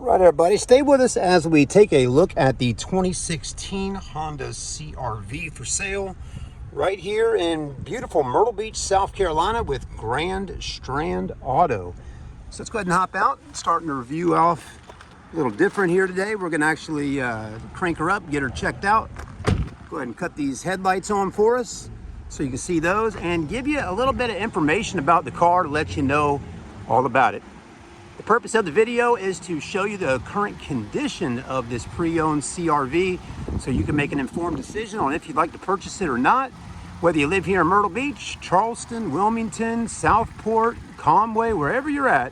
Right, everybody, stay with us as we take a look at the 2016 Honda CRV for sale right here in beautiful Myrtle Beach, South Carolina with Grand Strand Auto. So let's go ahead and hop out, starting the review off a little different here today. We're going to actually crank her up, get her checked out. Go ahead and cut these headlights on for us so you can see those and give you a little bit of information about the car to let you know all about it. The purpose of the video is to show you the current condition of this pre-owned CRV so you can make an informed decision on if you'd like to purchase it or not. Whether you live here in Myrtle Beach, Charleston, Wilmington, Southport, Conway, wherever you're at,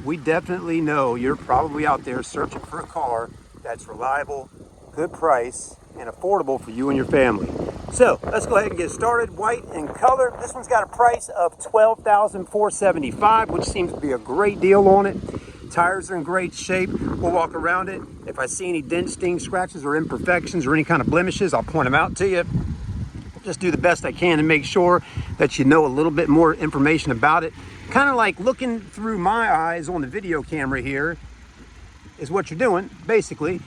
we definitely know you're probably out there searching for a car that's reliable, good price, and affordable for you and your family. So let's go ahead and get started. White in color. This one's got a price of $12,475, which seems to be a great deal on it. Tires are in great shape. We'll walk around it. If I see any dents, stings, scratches, or imperfections, or any kind of blemishes, I'll point them out to you. Just do the best I can to make sure that you know a little bit more information about it. Kind of like looking through my eyes on the video camera here is what you're doing, basically.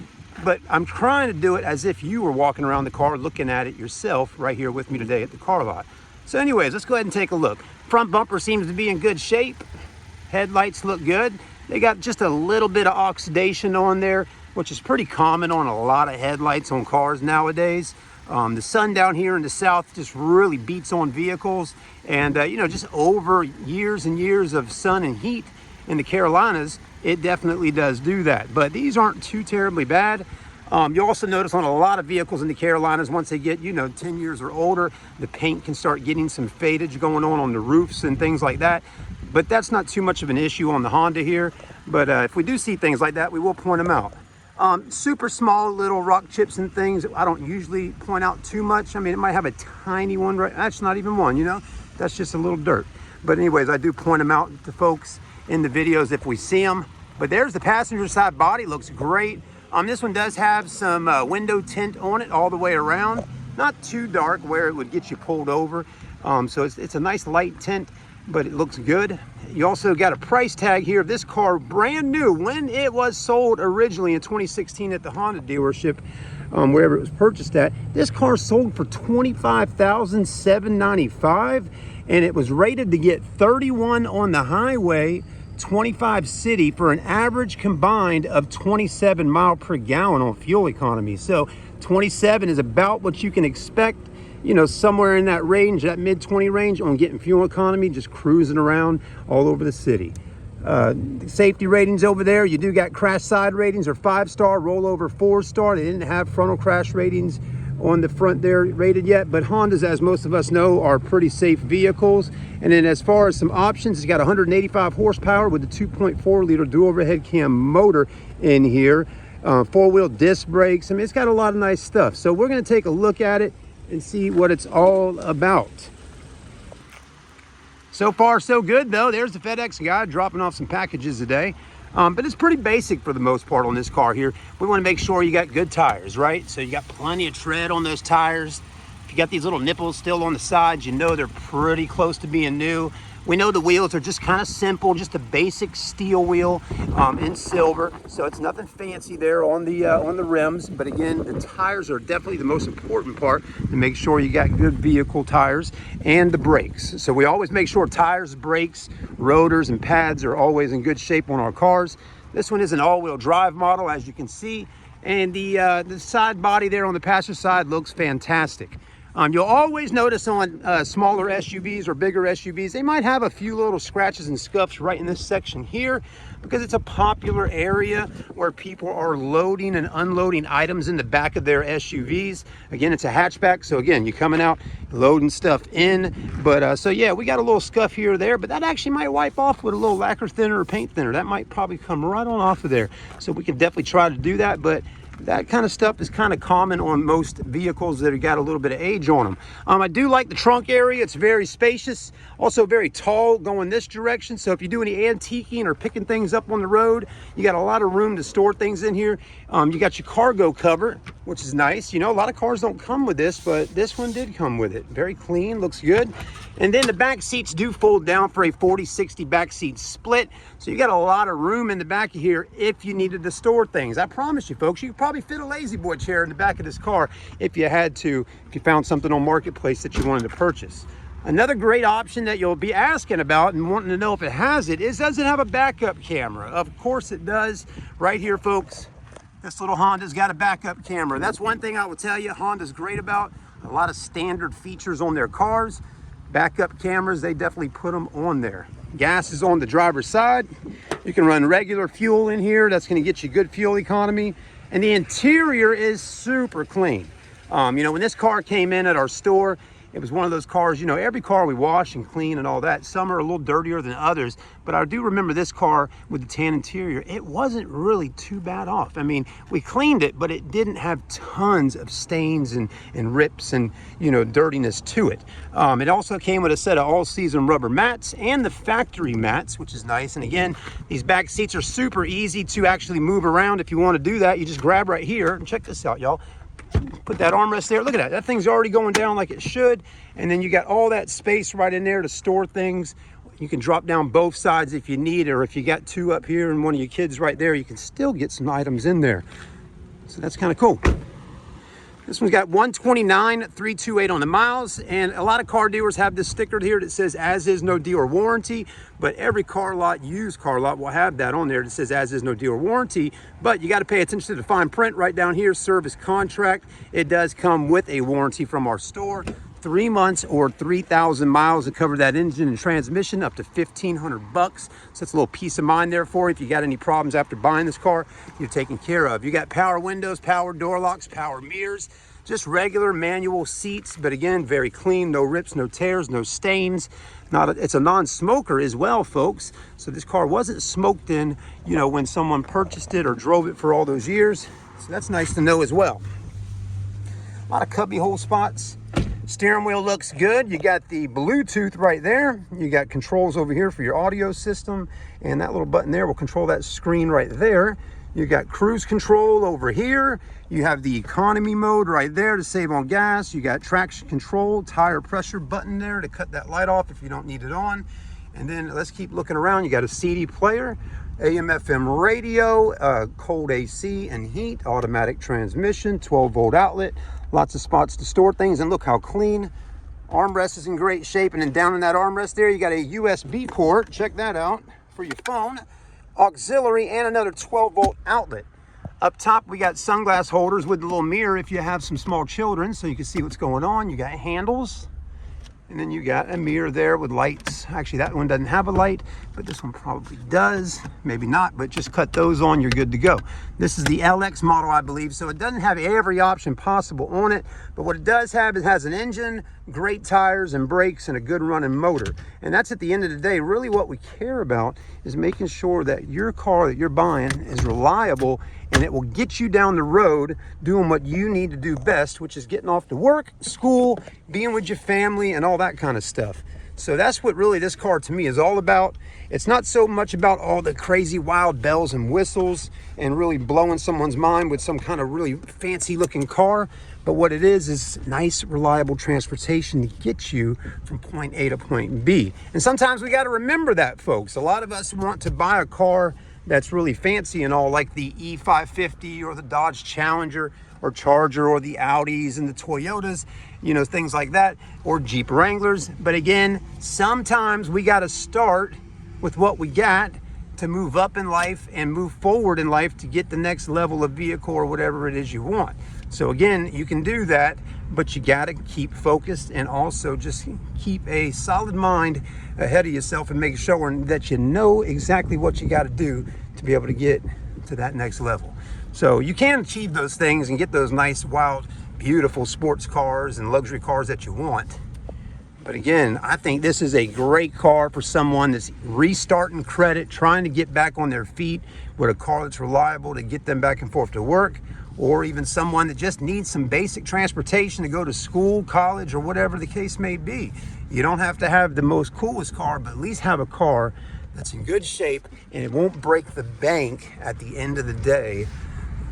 But I'm trying to do it as if you were walking around the car looking at it yourself right here with me today at the car lot. So anyways, let's go ahead and take a look. Front bumper seems to be in good shape. Headlights look good. They got just a little bit of oxidation on there, which is pretty common on a lot of headlights on cars nowadays. The sun down here in the south just really beats on vehicles. And, just over years and years of sun and heat in the Carolinas, it definitely does do that. But these aren't too terribly bad. You'll also notice on a lot of vehicles in the Carolinas, once they get, 10 years or older, the paint can start getting some fadage going on the roofs and things like that. But that's not too much of an issue on the Honda here. But if we do see things like that, we will point them out. Super small little rock chips and things I don't usually point out too much. I mean, it might have a tiny one, right? That's not even one, that's just a little dirt. But anyways, I do point them out to folks in the videos if we see them. But there's the passenger side body, looks great. This one does have some window tint on it all the way around. Not too dark where it would get you pulled over. So it's a nice light tint, but it looks good. You also got a price tag here of this car, brand new, when it was sold originally in 2016 at the Honda dealership, wherever it was purchased at. This car sold for $25,795, and it was rated to get 31 on the highway, 25 city, for an average combined of 27 mile per gallon on fuel economy. So 27 is about what you can expect, somewhere in that range, that mid 20 range on getting fuel economy, just cruising around all over the city. Safety ratings over there, you do got crash side ratings are 5-star, rollover 4-star. They didn't have frontal crash ratings on the front there rated yet, but Hondas, as most of us know, are pretty safe vehicles. And then as far as some options, it's got 185 horsepower with the 2.4 liter dual overhead cam motor in here, 4-wheel disc brakes. I mean, it's got a lot of nice stuff. So we're going to take a look at it and see what it's all about. So far so good though. There's the FedEx guy dropping off some packages today. But it's pretty basic for the most part on this car here. We want to make sure you got good tires, right? So you got plenty of tread on those tires. If you got these little nipples still on the sides, they're pretty close to being new. We know the wheels are just kind of simple, just a basic steel wheel in silver. So it's nothing fancy there on the rims. But again, the tires are definitely the most important part to make sure you got good vehicle tires, and the brakes. So we always make sure tires, brakes, rotors, and pads are always in good shape on our cars. This one is an all-wheel drive model, as you can see. And the side body there on the passenger side looks fantastic. You'll always notice on smaller SUVs or bigger SUVs, they might have a few little scratches and scuffs right in this section here, because it's a popular area where people are loading and unloading items in the back of their SUVs. Again, it's a hatchback, so again, you're coming out, loading stuff in. But so yeah, we got a little scuff here or there, but that actually might wipe off with a little lacquer thinner or paint thinner. That might probably come right on off of there. So we can definitely try to do that. But That kind of stuff is kind of common on most vehicles that have got a little bit of age on them. I do like the trunk area. It's very spacious, also very tall going this direction. So if you do any antiquing or picking things up on the road, you got a lot of room to store things in here. You got your cargo cover, which is nice. You know, a lot of cars don't come with this, but this one did come with it. Very clean, looks good. And then the back seats do fold down for a 40-60 back seat split. So you got a lot of room in the back of here if you needed to store things. I promise you folks, you could probably fit a lazy boy chair in the back of this car if you had to, if you found something on Marketplace that you wanted to purchase. Another great option that you'll be asking about and wanting to know if it has it is, does it have a backup camera? Of course it does. Right here, folks, this little Honda's got a backup camera. That's one thing I will tell you Honda's great about. A lot of standard features on their cars. Backup cameras, they definitely put them on there. Gas is on the driver's side. You can run regular fuel in here. That's going to get you good fuel economy. And the interior is super clean. You know, when this car came in at our store, it was one of those cars, you know, every car we wash and clean and all that. Some are a little dirtier than others, but I do remember this car with the tan interior, it wasn't really too bad off. I mean, we cleaned it, but it didn't have tons of stains and rips and, you know, dirtiness to it. It also came with a set of all-season rubber mats and the factory mats, which is nice. And again, these back seats are super easy to actually move around. If you want to do that, you just grab right here and check this out, y'all. Put that armrest there. Look at that. That thing's already going down like it should. And then you got all that space right in there to store things. You can drop down both sides if you need, or if you got two up here and one of your kids right there, you can still get some items in there. So that's kind of cool. This one's got 129,328 on the miles, and a lot of car dealers have this sticker here that says as is no dealer warranty, but every car lot, used car lot, will have that on there that says as is no dealer warranty. But you got to pay attention to the fine print right down here, service contract. It does come with a warranty from our store. 3 months or 3,000 miles to cover that engine and transmission, up to $1,500. So that's a little peace of mind there for you. If you got any problems after buying this car, you're taken care of. You got power windows, power door locks, power mirrors, just regular manual seats, but again, very clean, no rips, no tears, no stains. It's a non-smoker as well, folks. So this car wasn't smoked in, you know, when someone purchased it or drove it for all those years. So that's nice to know as well. A lot of cubby hole spots. Steering wheel looks good. You got the Bluetooth right there. You got controls over here for your audio system, and that little button there will control that screen right there. You got cruise control over here. You have the economy mode right there to save on gas. You got traction control, tire pressure button there to cut that light off if you don't need it on. And then let's keep looking around. You got a CD player, AM FM radio, cold AC and heat, automatic transmission, 12-volt outlet. Lots of spots to store things, and look how clean. Armrest is in great shape, and then down in that armrest there, you got a USB port. Check that out for your phone. Auxiliary and another 12-volt outlet. Up top, we got sunglass holders with the little mirror if you have some small children, so you can see what's going on. You got handles, and then you got a mirror there with lights. Actually, that one doesn't have a light, but this one probably does. Maybe not, but just cut those on, you're good to go. This is the LX model, I believe, so it doesn't have every option possible on it, but what it does have, it has an engine, great tires and brakes, and a good running motor. And that's, at the end of the day, really what we care about is making sure that your car that you're buying is reliable and it will get you down the road doing what you need to do best, which is getting off to work, school, being with your family, and all that kind of stuff. So that's what really this car to me is all about. It's not so much about all the crazy wild bells and whistles and really blowing someone's mind with some kind of really fancy looking car, but what it is nice, reliable transportation to get you from point A to point B. And sometimes we got to remember that, folks. A lot of us want to buy a car that's really fancy and all, like the E550 or the Dodge Challenger or Charger or the Audis and the Toyotas, you know, things like that, or Jeep Wranglers. But again, sometimes we got to start with what we got to move up in life and move forward in life to get the next level of vehicle or whatever it is you want. So again, you can do that, but you got to keep focused and also just keep a solid mind ahead of yourself and make sure that you know exactly what you got to do to be able to get to that next level. So you can achieve those things and get those nice, wild, beautiful sports cars and luxury cars that you want. But again, I think this is a great car for someone that's restarting credit, trying to get back on their feet with a car that's reliable to get them back and forth to work, or even someone that just needs some basic transportation to go to school, college, or whatever the case may be. You don't have to have the most coolest car, but at least have a car that's in good shape and it won't break the bank at the end of the day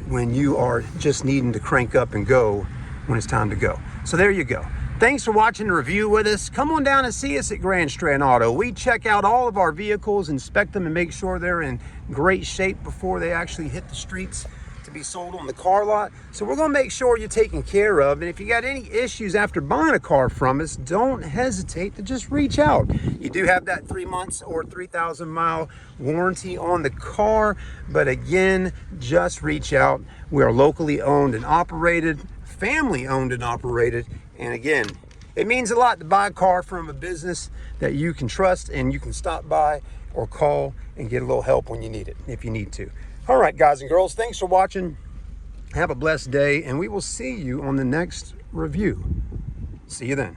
when you are just needing to crank up and go when it's time to go. So there you go. Thanks for watching the review with us. Come on down and see us at Grand Strand Auto. We check out all of our vehicles, inspect them, and make sure they're in great shape before they actually hit the streets to be sold on the car lot. So we're going to make sure you're taken care of. And if you got any issues after buying a car from us, don't hesitate to just reach out. You do have that 3 months or 3,000 mile warranty on the car. But again, just reach out. We are locally owned and operated, family owned and operated. And again, it means a lot to buy a car from a business that you can trust, and you can stop by or call and get a little help when you need it, if you need to. All right, guys and girls, thanks for watching. Have a blessed day, and we will see you on the next review. See you then.